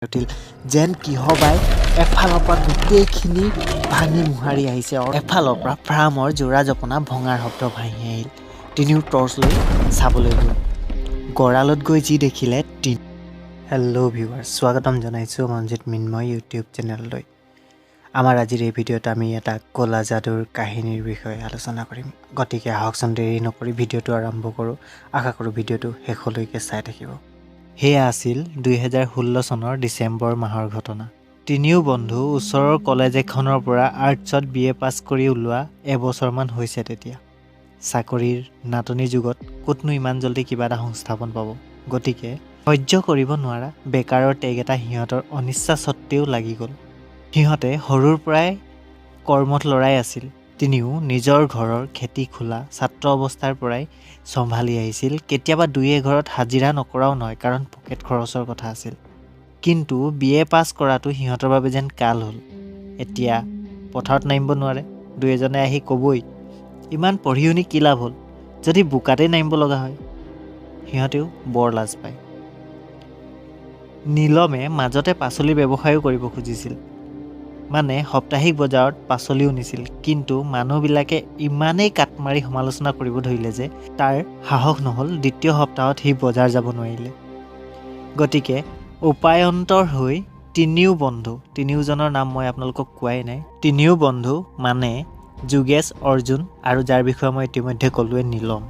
উঠিল যেন কিহবাই এফালৰ পৰা গোটেইখিনি ভাঙি মোহাৰি আহিছে আৰু এফালৰ পৰা ফ্ৰামৰ যোৰা জপনা ভঙাৰ শব্দ ভাঙি আহিল। তিনিও টৰ্চ লৈ চাবলৈ গ'ল। গঁৰালত গৈ যি দেখিলে হেল্ল' ভিউৱাৰ্ছ, স্বাগতম জনাইছোঁ মঞ্জিত মৃন্ময় ইউটিউব চেনেললৈ। আমাৰ আজিৰ এই ভিডিঅ'ত আমি এটা ক'লা যাদুৰ কাহিনীৰ বিষয়ে আলোচনা কৰিম। গতিকে আহকচোন দেৰি নকৰি ভিডিঅ'টো আৰম্ভ কৰোঁ। আশা কৰোঁ ভিডিঅ'টো শেষলৈকে চাই থাকিব। সেয়া আছিল 2016 চনৰ ডিচেম্বৰ মাহৰ ঘটনা। তিনিও বন্ধু ওচৰৰ কলেজ এখনৰ পৰা আৰ্টছত BA পাছ কৰি ওলোৱা এবছৰমান হৈছে তেতিয়া। চাকৰিৰ নাটনি যুগত ক'তনো ইমান জল্দি কিবা এটা সংস্থাপন পাব। গতিকে সহ্য কৰিব নোৱাৰা বেকাৰৰ টেগ এটা সিহঁতৰ অনিচ্ছা সত্ত্বেও লাগি গ'ল। সিহঁতে সৰুৰ পৰাই কৰ্মত লৰাই আছিল। তিনিও নিজৰ ঘৰৰ খেতি খোলা ছাত্ৰ অৱস্থাৰ পৰাই চম্ভালি আহিছিল। কেতিয়াবা দুই এঘৰত হাজিৰা নকৰাও নহয়, কাৰণ পকেট খৰচৰ কথা আছিল। কিন্তু BA পাছ কৰাটো সিহঁতৰ বাবে যেন কাল হ'ল। এতিয়া পথাৰত নামিব নোৱাৰে। দুই এজনে আহি ক'বই, ইমান পঢ়ি শুনি কি লাভ হ'ল, যদি বোকাতেই নামিব লগা হয়। সিহঁতেও বৰ লাজ পায়। নীলমে মাজতে পাচলিৰ ব্যৱসায়ো কৰিব খুজিছিল। মানে সাপ্তাহিক বজাৰত পাচলিও নিছিল। কিন্তু মানুহবিলাকে ইমানেই কাট মাৰি সমালোচনা কৰিব ধৰিলে যে তাৰ সাহস নহ'ল। দ্বিতীয় সপ্তাহত সি বজাৰ যাব নোৱাৰিলে। গতিকে উপায়ন্তৰ হৈ তিনিও বন্ধু, তিনিওজনৰ নাম মই আপোনালোকক কোৱাই নাই। তিনিও বন্ধু মানে যোগেশ, অৰ্জুন আৰু যাৰ বিষয়ে মই ইতিমধ্যে ক'লোৱে নীলম।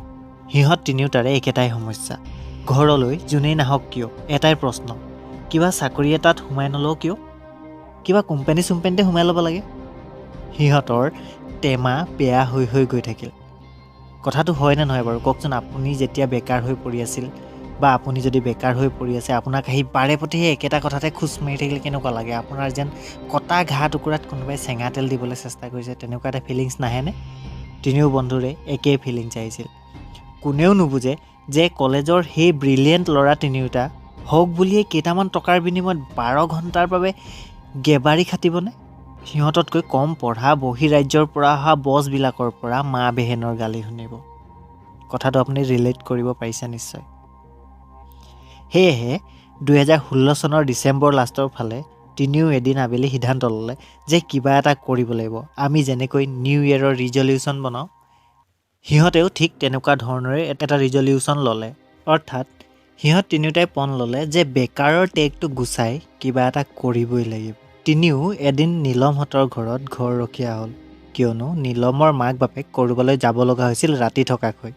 সিহঁত তিনিওটাৰে একেটাই সমস্যা। ঘৰলৈ যোনেই নাহক কিয় এটাই প্ৰশ্ন, কিবা চাকৰি এটাত সোমাই নলওঁ কিয়? কিবা কোম্পানী চোম্পানীতে সোমাই ল'ব লাগে। সিহঁতৰ টেমা বেয়া হৈ হৈ গৈ থাকিল। কথাটো হয় নে নহয় বাৰু কওকচোন? আপুনি যেতিয়া বেকাৰ হৈ পৰি আছিল, বা আপুনি যদি বেকাৰ হৈ পৰি আছে, আপোনাক আহি বাৰে প্ৰতি সেই একেটা কথাতে খোজ মাৰি থাকিলে কেনেকুৱা লাগে? আপোনাৰ যেন কটা ঘাঁহ টুকুৰাত কোনোবাই চেঙা তেল দিবলৈ চেষ্টা কৰিছে, তেনেকুৱা এটা ফিলিংছ নাহেনে? তিনিও বন্ধুৰে একেই ফিলিংছ আহিছিল। কোনেও নুবুজে যে কলেজৰ সেই ব্ৰিলিয়েণ্ট ল'ৰা তিনিওটা হওক বুলিয়ে কেইটামান টকাৰ বিনিময়ত 12 ঘণ্টাৰ বাবে গেবাৰি খাটিবনে? সিহঁততকৈ কম পঢ়া বহিৰাজ্যৰ পৰা অহা বছবিলাকৰ পৰা মা বেহেনৰ গালি শুনিব। কথাটো আপুনি ৰিলেট কৰিব পাৰিছে নিশ্চয়। সেয়েহে 2016 চনৰ ডিচেম্বৰ লাষ্টৰ ফালে তিনিও এদিন আবেলি সিদ্ধান্ত ল'লে যে কিবা এটা কৰিব লাগিব। আমি যেনেকৈ নিউ ইয়েৰৰ ৰিজলিউশ্যন বনাওঁ, সিহঁতেও ঠিক তেনেকুৱা ধৰণৰে এটা ৰিজলিউশ্যন ল'লে। অৰ্থাৎ সিহঁত তিনিওটাই পণ ল'লে যে বেকাৰৰ টেগটো গুচাই কিবা এটা কৰিবই লাগিব। তিনিও এদিন নীলমহঁতৰ ঘৰত ঘৰ ৰখীয়া হ'ল, কিয়নো নীলমৰ মাক বাপেক কৰিবলৈ যাব লগা হৈছিল ৰাতি থকাকৈ।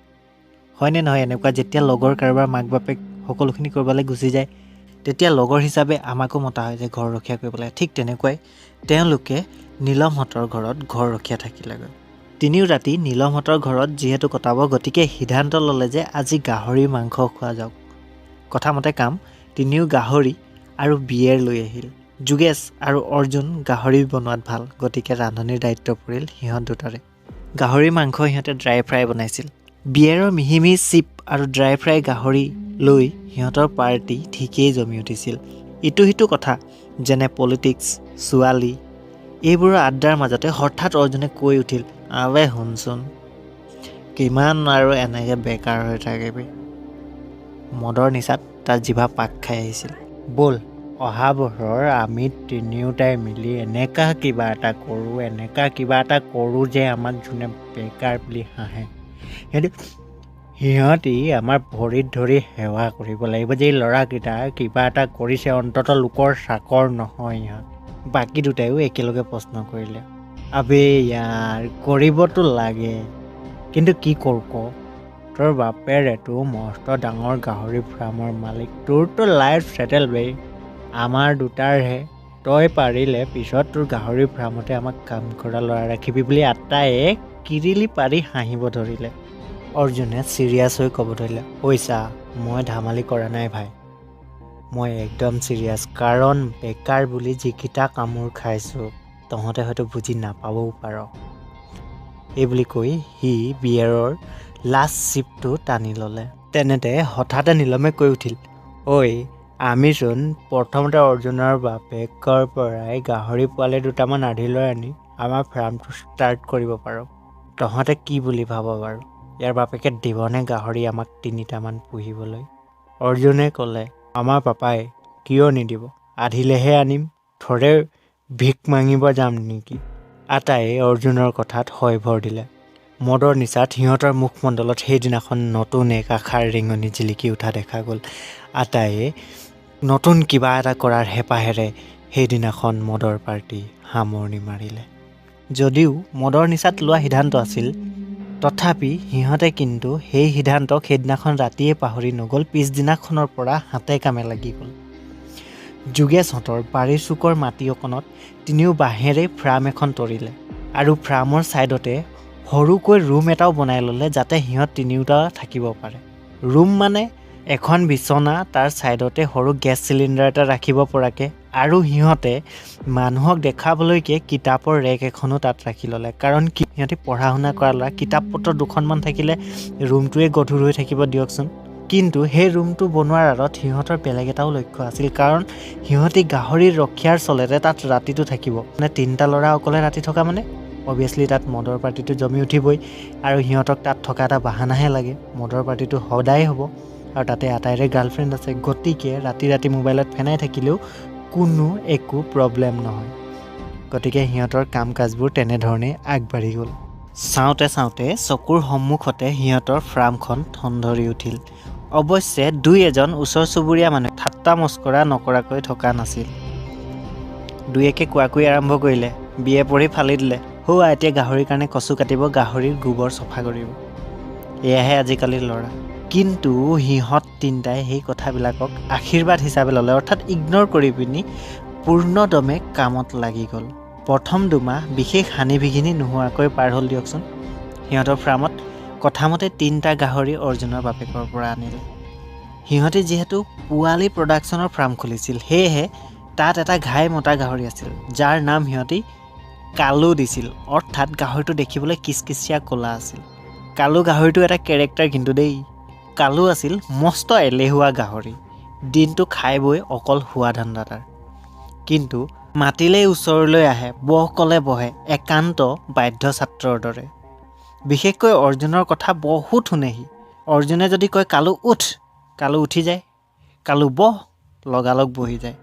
হয়নে নহয়? এনেকুৱা যেতিয়া লগৰ কাৰোবাৰ মাক বাপেক সকলোখিনি কৰিবলৈ গুচি যায়, তেতিয়া লগৰ হিচাপে আমাকো মতা হয় যে ঘৰ ৰখীয়া কৰিবলৈ। ঠিক তেনেকুৱাই তেওঁলোকে নীলমহঁতৰ ঘৰত ঘৰ ৰখীয়া থাকিলেগৈ। তিনিও ৰাতি নীলমহঁতৰ ঘৰত যিহেতু কটাব, গতিকে সিদ্ধান্ত ল'লে যে আজি গাহৰি মাংস খোৱা যাওক। কথামতে কাম, তিনিও গাহৰি আৰু বিয়েৰ লৈ আহিল। যোগেশ আৰু অৰ্জুন গাহৰি বনোৱাত ভাল, গতিকে ৰান্ধনিৰ দায়িত্ব পৰিল সিহঁত দুটাৰে। গাহৰি মাংস সিহঁতে ড্ৰাই ফ্ৰাই বনাইছিল। বিয়েৰৰ মিহি মিহি চিপ আৰু ড্ৰাই ফ্ৰাই গাহৰি লৈ সিহঁতৰ পাৰ্টি ঠিকেই জমি উঠিছিল। ইটো সিটো কথা যেনে পলিটিক্স, ছোৱালী, এইবোৰৰ আড্ডাৰ মাজতে হঠাৎ অৰ্জুনে কৈ উঠিল, আবে শুনচোন, কিমান আৰু এনেকৈ বেকাৰ হৈ থাকিবি? মদৰ নিচাত তাৰ জিভা পাক খাই আহিছিল। ব'ল অহা বছৰ আমি তিনিওটাই মিলি এনেকুৱা কিবা এটা কৰোঁ যে আমাক যোনে বেকাৰ বুলি হাঁহে, সিহঁতি আমাৰ ভৰিত ধৰি সেৱা কৰিব লাগিব যে এই ল'ৰাকেইটা কিবা এটা কৰিছে, অন্তত লোকৰ চাকৰ নহয় ইহঁত। বাকী দুটাইও একেলগে প্ৰশ্ন কৰিলে, আবে ইয়াৰ কৰিবতো লাগে, কিন্তু কি কৰোঁ ক? তোৰ বাপেৰেতো মস্ত ডাঙৰ গাহৰি ফাৰ্মৰ মালিক, তোৰতো লাইফ ছেটেল বে। আমাৰ দুটাৰহে। তই পাৰিলে পিছত তোৰ গাহৰি ফাৰ্মতে আমাক কাম কৰা ল'ৰা ৰাখিবি বুলি আটাইয়ে কিৰিলি পাৰি হাঁহিব ধৰিলে। অৰ্জুনে চিৰিয়াছ হৈ ক'ব ধৰিলে, পইচা মই ধেমালি কৰা নাই ভাই, মই একদম চিৰিয়াছ। কাৰণ বেকাৰ বুলি যিকেইটা কামোৰ খাইছোঁ তহঁতে হয়তো বুজি নাপাবও পাৰ। এইবুলি কৈ সি বিয়েৰৰ লাষ্ট চিপটো টানি ল'লে। তেনেতে হঠাতে নীলমে কৈ উঠিল, ঐ আমিচোন প্ৰথমতে অৰ্জুনৰ বাপেকৰ পৰাই গাহৰি পোৱালি দুটামান আধি লৈ আনি আমাৰ ফাৰ্মটো ষ্টাৰ্ট কৰিব পাৰোঁ। তহঁতে কি বুলি ভাব বাৰু? ইয়াৰ বাপেকে দিবনে গাহৰি আমাক 3টামান পুহিবলৈ? অৰ্জুনে ক'লে, আমাৰ পাপাই কিয় নিদিব? আধিলেহে আনিম, থৰে ভিক মাঙিব যাম নেকি? আটায়ে অৰ্জুনৰ কথাত হয় ভৰ দিলে। মদৰ নিচাত সিহঁতৰ মুখমণ্ডলত সেইদিনাখন নতুন এক আশাৰ ৰেঙনি জিলিকি উঠা দেখা গ'ল। আটায়ে নতুন কিবা এটা কৰাৰ হেঁপাহেৰে সেইদিনাখন মদৰ পাৰ্টি সামৰণি মাৰিলে। যদিও মদৰ নিচাত লোৱা সিদ্ধান্ত আছিল, তথাপি সিহঁতে কিন্তু সেই সিদ্ধান্তক সেইদিনাখন ৰাতিয়ে পাহৰি নগ'ল। পিছদিনাখনৰ পৰা হাতে কামে লাগি গ'ল। যোগেশহঁতৰ বাৰীৰ চুকৰ মাটি অকণত তিনিও বাঁহেৰে ফ্ৰাম এখন তৰিলে আৰু ফ্ৰামৰ ছাইডতে সৰুকৈ ৰুম এটাও বনাই ল'লে যাতে সিহঁত তিনিওটা থাকিব পাৰে। ৰুম মানে এখন বিচনা, তাৰ ছাইডতে সৰু গেছ চিলিণ্ডাৰ এটা ৰাখিব পৰাকৈ, আৰু সিহঁতে মানুহক দেখাবলৈকে কিতাপৰ ৰেক এখনো তাত ৰাখি ল'লে। কাৰণ সিহঁতি পঢ়া শুনা কৰা ল'ৰা, কিতাপ পত্ৰ দুখনমান থাকিলে ৰুমটোৱে গধুৰ হৈ থাকিব দিয়কচোন। কিন্তু সেই ৰুমটো বনোৱাৰ আঁৰত সিহঁতৰ বেলেগ এটাও লক্ষ্য আছিল। কাৰণ সিহঁতি গাহৰিৰ ৰক্ষাৰ চলতে তাত ৰাতিটো থাকিব। মানে 3টা ল'ৰা অকলে ৰাতি থকা মানে অভিয়াছলি তাত মদৰ পাৰ্টিটো জমি উঠিবই, আৰু সিহঁতক তাত থকা এটা বাহানাহে লাগে। মদৰ পাৰ্টিটো সদায় হ'ব, আৰু তাতে আটাইৰে গাৰ্লফ্ৰেণ্ড আছে। গতিকে ৰাতি মোবাইলত ফেনাই থাকিলেও কোনো একো প্ৰব্লেম নহয়। গতিকে সিহঁতৰ কাম কাজবোৰ তেনেধৰণে আগবাঢ়ি গ'ল। চাওঁতে চকুৰ সন্মুখতে সিহঁতৰ ফাৰ্মখন ঠনধৰি উঠিল। অৱশ্যে দুই এজন ওচৰ চুবুৰীয়া মানুহ ঠাট্টা মস্কৰা নকৰাকৈ থকা নাছিল। দুই একে কোৱাকৈ আৰম্ভ কৰিলে, বিয়ে পঢ়ি ফালি দিলে, এতিয়া গাহৰিৰ কাৰণে কচু কাটিব, গাহৰিৰ গোবৰ চফা কৰিব। এয়াহে আজিকালিৰ ল'ৰা। কিন্তু সিহঁত তিনিটাই সেই কথাবিলাকক আশীৰ্বাদ হিচাপে ল'লে, অৰ্থাৎ ইগন'ৰ কৰি পিনি পূৰ্ণদমে কামত লাগি গ'ল। প্ৰথম 2 মাহ বিশেষ হানি বিঘিনি নোহোৱাকৈ পাৰ হ'ল দিয়কচোন। সিহঁতৰ ফাৰ্মত কথামতে 3টা গাহৰি অৰ্জুনৰ বাপেকৰ পৰা আনিলে। সিহঁতে যিহেতু পোৱালি প্ৰডাকশ্যনৰ ফাৰ্ম খুলিছিল, সেয়েহে তাত এটা ঘাই মতা গাহৰি আছিল, যাৰ নাম সিহঁতি কালু দিছিল। অৰ্থাৎ গাহৰিটো দেখিবলৈ কিচকিচিয়া ক'লা আছিল। কালু গাহৰিটো এটা কেৰেক্টাৰ কিন্তু দেই। কালু আছিল মস্ত এলেহুৱা গাহৰি, দিনটো খাই বৈ অকল শোৱা ধান্দা তাৰ। কিন্তু মাতিলেই ওচৰলৈ আহে, বহ ক'লে বহে, একান্ত বাধ্য ছাত্ৰৰ দৰে। বিশেষকৈ অৰ্জুনৰ কথা বহুত শুনেহি। অৰ্জুনে যদি কয় কালু উঠ, কালু উঠি যায়, কালু বহ, লগালগ বহি যায়।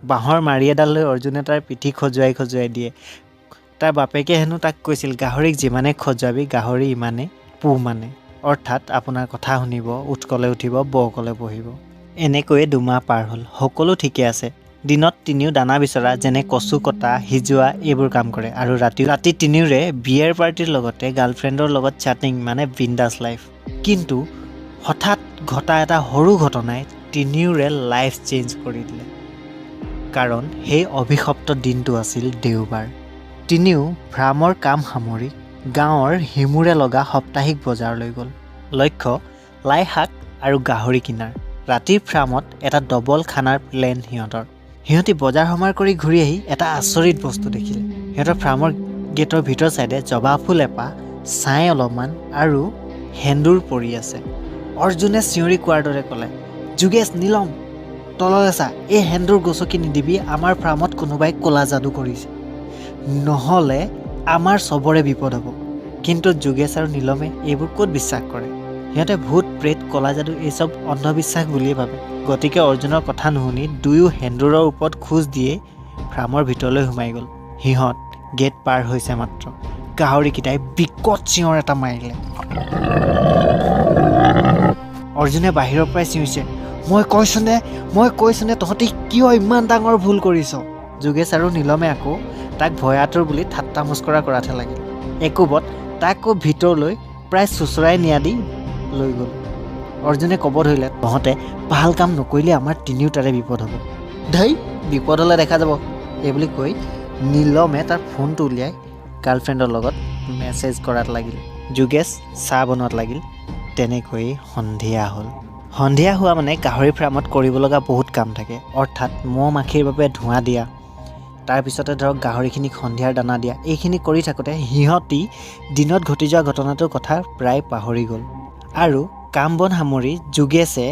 বাঁহৰ মাৰি এডাল লৈ অৰ্জুনে তাৰ পিঠি খজুৱাই দিয়ে। তাৰ বাপেকে হেনো তাক কৈছিল, গাহৰিক যিমানে খজুৱাবি গাহৰি ইমানে পো মানে, অৰ্থাৎ আপোনাৰ কথা শুনিব, উঠ ক'লে উঠিব, বহ ক'লে বহিব। এনেকৈয়ে 2 মাহ পাৰ হ'ল, সকলো ঠিকে আছে। দিনত তিনিও দানা বিচৰা, যেনে কচু কটা, সিজোৱা এইবোৰ কাম কৰে, আৰু ৰাতি তিনিওৰে বিয়েৰ পাৰ্টিৰ লগতে গাৰ্লফ্ৰেণ্ডৰ লগত চাটিং, মানে বিন্দাছ লাইফ। কিন্তু হঠাৎ ঘটা এটা সৰু ঘটনাই তিনিওৰে লাইফ চেঞ্জ কৰি দিলে। কাৰণ সেই অভিশপ্ত দিনটো আছিল দেওবাৰ। তিনিও ফাৰ্মৰ কাম সামৰি গাঁৱৰ হিমুৰে লগা সাপ্তাহিক বজাৰলৈ গ'ল। লক্ষ্য লাই শাক আৰু গাহৰি কিনাৰ। ৰাতিৰ ফাৰ্মত এটা ডবল খানাৰ প্লেন সিহঁতৰ। সিহঁতি বজাৰ সমাৰ কৰি ঘূৰি আহি এটা আচৰিত বস্তু দেখিলে। সিহঁতৰ ফাৰ্মৰ গেটৰ ভিতৰ চাইডে জবা ফুল এপাহ, ছাই অলপমান আৰু সেন্দুৰ পৰি আছে। অৰ্জুনে চিঞৰি কোৱাৰ দৰে ক'লে, যোগেশ, নীলম, তললৈ চা, এই সেন্দুৰ গছকি নিদিবি, আমাৰ ফাৰ্মত কোনোবাই ক'লা যাদু কৰিছে, নহ'লে আমাৰ চবৰে বিপদ হ'ব। কিন্তু যোগেশ আৰু নীলমে এইবোৰ ক'ত বিশ্বাস কৰে। সিহঁতে ভূত প্ৰেত ক'লা যাদু এইচব অন্ধবিশ্বাস বুলিয়ে ভাবে। গতিকে অৰ্জুনৰ কথা নুশুনি দুয়ো সেন্দুৰৰ ওপৰত খোজ দিয়ে ফাৰ্মৰ ভিতৰলৈ সোমাই গ'ল। সিহঁত গেট পাৰ হৈছে মাত্ৰ গাহৰিকেইটাই বিকট চিঞৰ এটা মাৰিলে। অৰ্জুনে বাহিৰৰ পৰাই চিঞৰিছে, মই কৈছোনে তহঁতি কিয় ইমান ডাঙৰ ভুল কৰিছ। যোগেশ আৰু নীলমে আকৌ তাক ভয়াতুৰ বুলি ঠাট্টা মস্কৰা কৰাতহে লাগিল। একোবত তাক ভিতৰলৈ প্ৰায় চোঁচৰাই নিয়া দি লৈ গ'ল। অৰ্জুনে ক'ব ধৰিলে, তহঁতে ভাল কাম নকৰিলে আমাৰ তিনিওটাৰে বিপদ হ'ব। ধেই, বিপদ হ'লে দেখা যাব, এইবুলি কৈ নীলমে তাৰ ফোনটো উলিয়াই গাৰ্লফ্ৰেণ্ডৰ লগত মেছেজ কৰাত লাগিল। যোগেশ চাহ বনোৱাত লাগিল। তেনেকৈয়ে সন্ধিয়া হ'ল। সন্ধিয়া হোৱা মানে গাহৰি ফাৰ্মত কৰিব লগা বহুত কাম থাকে, অৰ্থাৎ মহ মাখিৰ বাবে ধোঁৱা দিয়া, তাৰপিছতে ধৰক গাহৰিখিনিক সন্ধিয়াৰ দানা দিয়া। এইখিনি কৰি থাকোঁতে সিহঁতি দিনত ঘটি যোৱা ঘটনাটোৰ কথা প্ৰায় পাহৰি গ'ল। আৰু কাম বন সামৰি যোগেশে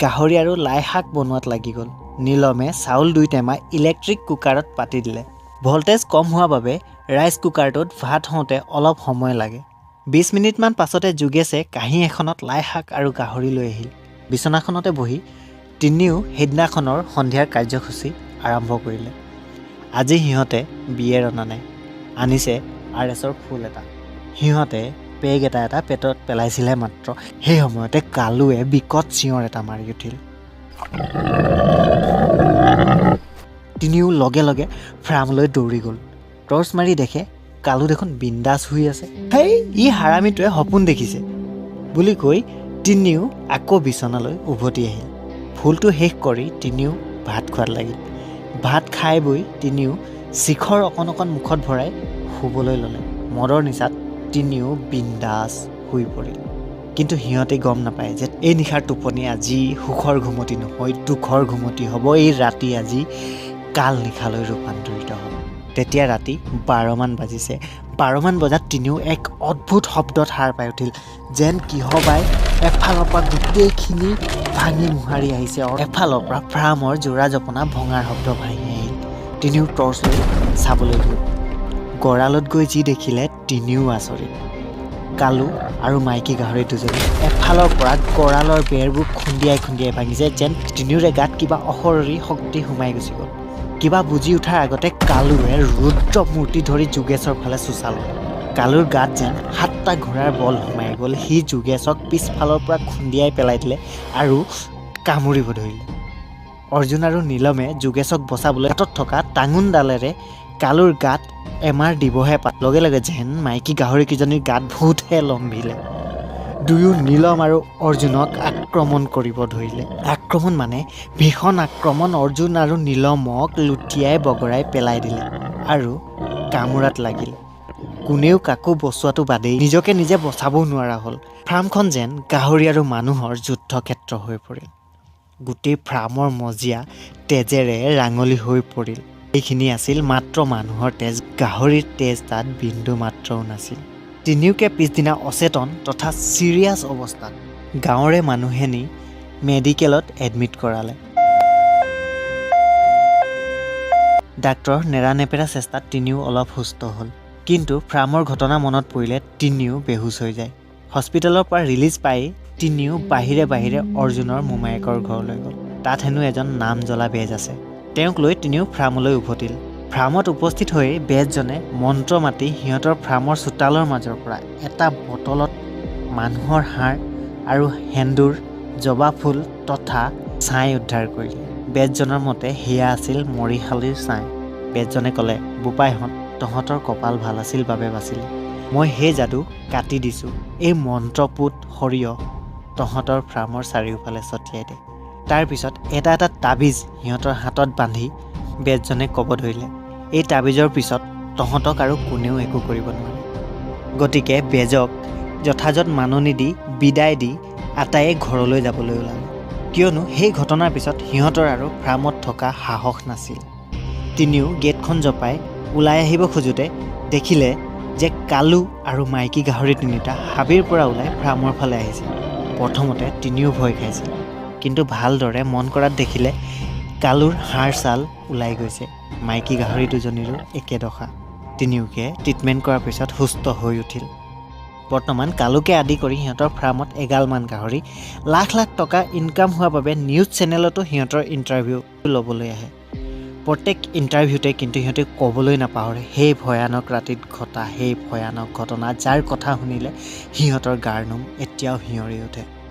গাহৰি আৰু লাই শাক বনোৱাত লাগি গ'ল। নীলমে চাউল 2 টেমা ইলেক্ট্ৰিক কুকাৰত পাতি দিলে। ভল্টেজ কম হোৱা বাবে ৰাইচ কুকাৰটোত ভাত হওঁতে অলপ সময় লাগে। 20 মিনিটমান পাছতে যোগেশে কাঁহী এখনত লাই শাক আৰু গাহৰি লৈ আহিল। বিচনাখনতে বহি তিনিও সেইদিনাখনৰ সন্ধিয়াৰ কাৰ্যসূচী আৰম্ভ কৰিলে। আজি সিহঁতে বিয়েৰ অনা নাই, আনিছে RSৰ ফুল এটা। সিহঁতে পেগ এটা পেটত পেলাইছিলে মাত্ৰ। সেই সময়তে কালুৱে বিকট চিঞৰ এটা মাৰি উঠিল। তিনিও লগে লগে ফাৰ্মলৈ দৌৰি গ'ল। টৰ্চ মাৰি দেখে কালু দেখোন বিন্দাছ শুই আছে। হেই, ই হাৰামীটোৱে সপোন দেখিছে বুলি কৈ তিনিও আকৌ বিচনালৈ উভতি আহিল। ফুলটো শেষ কৰি তিনিও ভাত খোৱাত লাগিল। ভাত খাই বৈ তিনিও শিখৰ অকণ মুখত ভৰাই শুবলৈ ল'লে। মদৰ নিচাত তিনিও বিন্দাছ শুই পৰিল। কিন্তু সিহঁতে গম নাপায় যে এই নিশাৰ টোপনি আজি সুখৰ ঘুমতি নহয়, দুখৰ ঘুমতি হ'ব। এই ৰাতি আজি কাল নিশালৈ ৰূপান্তৰিত হ'ব। তেতিয়া ৰাতি 12মান বাজিছে। 12মান বজাত তিনিও এক অদ্ভুত শব্দত সাৰ পাই উঠিল। যেন কিহবাই এফালৰ পৰা গোটেইখিনি ভাঙি মোহাৰি আহিছে। এফালৰ পৰা ফাৰ্মৰ যোৰা জপনা ভঙাৰ শব্দ ভাঙি আহিল। তিনিও টৰ্চ লৈ চাবলৈ গ'ল। গঁৰালত গৈ যি দেখিলে তিনিও আচৰিত। কালু আৰু মাইকী গাহৰি দুজনী এফালৰ পৰা গঁৰালৰ বেৰবোৰ খুন্দিয়াই ভাঙিছে। যেন তিনিওৰে গাত কিবা অশৰীৰী শক্তি সোমাই গুচি গ'ল। কিবা বুজি উঠাৰ আগতে কালুৱে ৰুদ্ৰ মূৰ্তি ধৰি যোগেশৰ ফালে চোচালে। কালুৰ গাত যেন 7টা ঘোঁৰাৰ বল সোমাই গ'ল। সি যোগেশক পিছফালৰ পৰা খুন্দিয়াই পেলাই দিলে আৰু কামুৰিব ধৰিলে। অৰ্জুন আৰু নীলমে যোগেশক বচাবলৈ হাতত থকা টাঙোনডালেৰে কালুৰ গাত এমাৰ দিবহে লগে লগে যেন মাইকী গাহৰিকেইজনীৰ গাত ভূতহে লম্ভিলে। দুয়ো নীলম আৰু অৰ্জুনক আক্ৰমণ কৰিব ধৰিলে। আক্ৰমণ মানে ভীষণ আক্ৰমণ। অৰ্জুন আৰু নীলমক লুটিয়াই বগৰাই পেলাই দিলে আৰু কামোৰাত লাগিল। কোনেও কাকো বচোৱাটো বাদেই নিজকে নিজে বচাবও নোৱাৰা হ'ল। ফাৰ্মখন যেন গাহৰি আৰু মানুহৰ যুদ্ধক্ষেত্ৰ হৈ পৰিল। গোটেই ফাৰ্মৰ মজিয়া তেজেৰে ৰাঙলী হৈ পৰিল। এইখিনি আছিল মাত্ৰ মানুহৰ তেজ, গাহৰিৰ তেজ তাত বিন্দু মাত্ৰও নাছিল। তিনিওকে পিছদিনা অচেতন তথা চিৰিয়াছ অৱস্থাত গাঁৱৰে মানুহে নি মেডিকেলত এডমিট কৰালে। ডাক্তৰৰ নেৰানেপেৰা চেষ্টাত তিনিও অলপ সুস্থ হ'ল। কিন্তু ফাৰ্মৰ ঘটনা মনত পৰিলে তিনিও বেহুচ হৈ যায়। হস্পিটেলৰ পৰা ৰিলিজ পাই তিনিও বাহিৰে অৰ্জুনৰ মোমায়েকৰ ঘৰলৈ গ'ল। তাত হেনো এজন নাম জ্বলা বেজ আছে। তেওঁক লৈ তিনিও ফাৰ্মলৈ উভতিল। ফাৰ্মত উপস্থিত হৈ বেজজনে মন্ত্ৰ মাতি সিহঁতৰ ফাৰ্মৰ চোতালৰ মাজৰ পৰা এটা বটলত মানুহৰ হাড় আৰু সেন্দুৰ, জবা ফুল তথা ছাই উদ্ধাৰ কৰিলে। বেজজনৰ মতে সেয়া আছিল মৰিশালীৰ ছাই। বেজজনে ক'লে, বোপাইহঁত, তহঁতৰ কপাল ভাল আছিল বাবে বাচিলি। মই সেই যাদু কাটি দিছোঁ। এই মন্ত্ৰপুত সৰিয়হ তহঁতৰ ফাৰ্মৰ চাৰিওফালে ছটিয়াই দে। তাৰপিছত এটা তাবিজ সিহঁতৰ হাতত বান্ধি বেজজনে ক'ব ধৰিলে, এই তাবিজৰ পিছত তহঁতক আৰু কোনেও একো কৰিব নোৱাৰে। গতিকে বেজক যথাযথ মাননি দি বিদায় দি আটাইয়ে ঘৰলৈ যাবলৈ ওলালে। কিয়নো সেই ঘটনাৰ পিছত সিহঁতৰ আৰু ফাৰ্মত থকা সাহস নাছিল। তিনিও গেটখন জপাই ওলাই আহিব খোজোতে দেখিলে যে কালু আৰু মাইকী গাহৰি তিনিটা হাবিৰ পৰা ওলাই ফাৰ্মৰ ফালে আহিছে। প্ৰথমতে তিনিও ভয় খাইছিল, কিন্তু ভালদৰে মন কৰাত দেখিলে কালুৰ হাড় ছাল ওলাই গৈছে। মাইকী গাহৰি দুজনীৰো একে দশা। তিনিওকে ট্ৰিটমেণ্ট কৰাৰ পিছত সুস্থ হৈ উঠিল। বৰ্তমান কালুকে আদি কৰি সিহঁতৰ ফাৰ্মত এগালমান গাহৰি লাখ টকা ইনকাম হোৱাৰ বাবে নিউজ চেনেলতো সিহঁতৰ ইণ্টাৰভিউ ল'বলৈ আহে। প্ৰত্যেক ইণ্টাৰভিউতে কিন্তু সিহঁতে ক'বলৈ নাপাহৰে সেই ভয়ানক ৰাতিত ঘটা সেই ভয়ানক ঘটনা, যাৰ কথা শুনিলে সিহঁতৰ গাৰ নোম এতিয়াও শিয়ৰি উঠে।